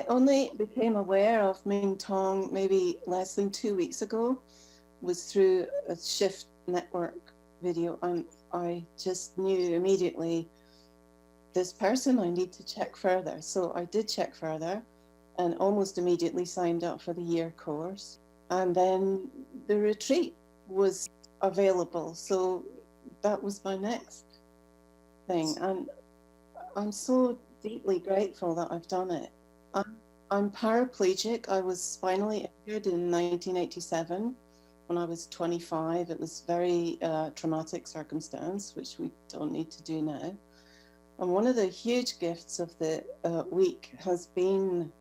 only became aware of Mingtong maybe less than 2 weeks ago, was through a Shift Network video, and I just knew immediately, this person, I need to check further. So I did check further and almost immediately signed up for the year course. And then the retreat was available. So that was my next thing. And I'm so deeply grateful that I've done it. I'm paraplegic. I was spinally injured in 1987 when I was 25. It was very traumatic circumstance, which we don't need to do now. And one of the huge gifts of the week has been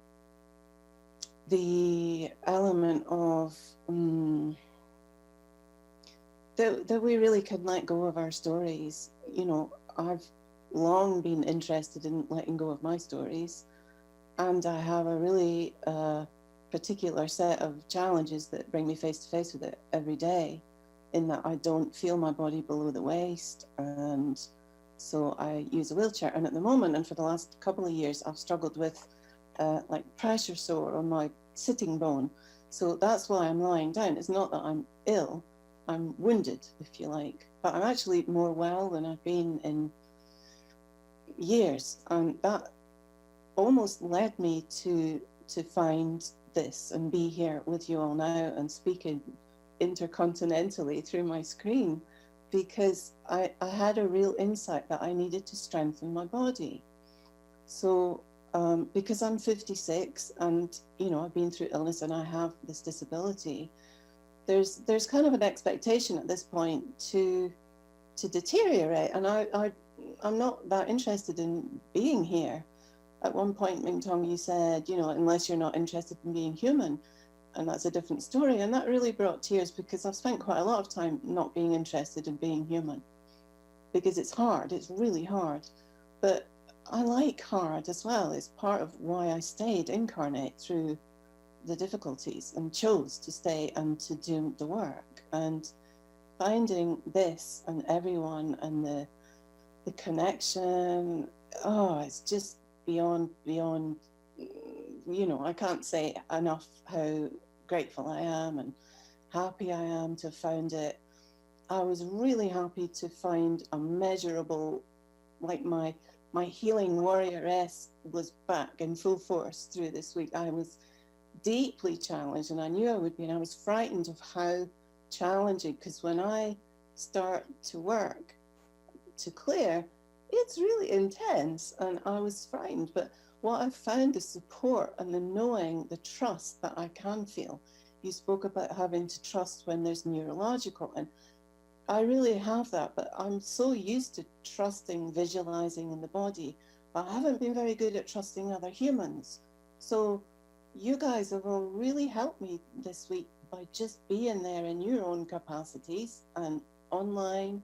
the element of that we really can let go of our stories. You know, I've long been interested in letting go of my stories, and I have a really particular set of challenges that bring me face to face with it every day, in that I don't feel my body below the waist, and so I use a wheelchair. And at the moment, and for the last couple of years, I've struggled with like pressure sore on my sitting bone. So that's why I'm lying down. It's not that I'm ill, I'm wounded, if you like. But I'm actually more well than I've been in years. And that almost led me to find this and be here with you all now and speaking intercontinentally through my screen, because I had a real insight that I needed to strengthen my body. So because I'm 56 and, you know, I've been through illness and I have this disability, there's kind of an expectation at this point to deteriorate. And I'm not that interested in being here. At one point, Mingtong, you said, you know, unless you're not interested in being human, and that's a different story. And that really brought tears, because I've spent quite a lot of time not being interested in being human, because it's hard. It's really hard. But I like hard as well. It's part of why I stayed incarnate through the difficulties and chose to stay and to do the work. And finding this and everyone and the connection, oh, it's just beyond, you know, I can't say enough how grateful I am and happy I am to have found it. I was really happy to find a measurable, like my healing warrioress was back in full force through this week. I was deeply challenged, and I knew I would be, and I was frightened of how challenging, because when I start to work to clear, it's really intense, and I was frightened. But what I've found, the support and the knowing, the trust that I can feel. You spoke about having to trust when there's neurological, and I really have that, but I'm so used to trusting, visualizing in the body, but I haven't been very good at trusting other humans. So you guys have all really helped me this week by just being there in your own capacities and online,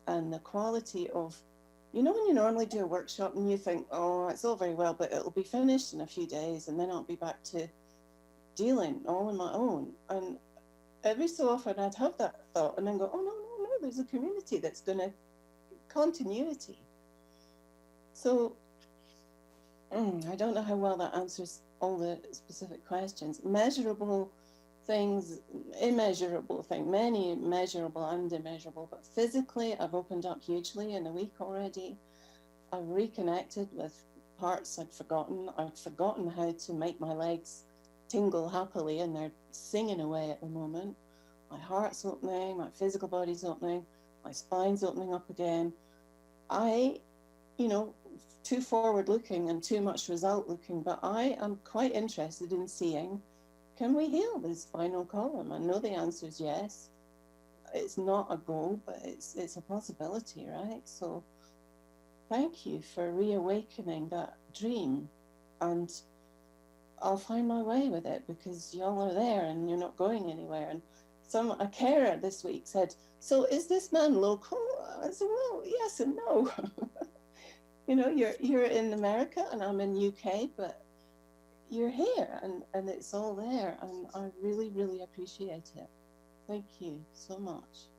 and the quality of, you know, when you normally do a workshop and you think, oh, it's all very well, but it'll be finished in a few days and then I'll be back to dealing all on my own. And every so often I'd have that thought and then go, oh, no, there's a community that's going to continuity. So I don't know how well that answers all the specific questions. Measurable things, immeasurable things, many measurable and immeasurable, but physically I've opened up hugely in a week already. I've reconnected with parts I'd forgotten. I'd forgotten how to make my legs tingle happily, and they're singing away at the moment. My heart's opening, my physical body's opening, my spine's opening up again. I, you know, too forward looking and too much result looking, but I am quite interested in seeing, can we heal the spinal column? I know the answer is yes. It's not a goal, but it's a possibility, right? So thank you for reawakening that dream, and I'll find my way with it, because y'all are there and you're not going anywhere. And a carer this week said, so is this man local? I said, well, yes and no. You know, you're in America and I'm in UK, but you're here, and it's all there, and I really, really appreciate it. Thank you so much.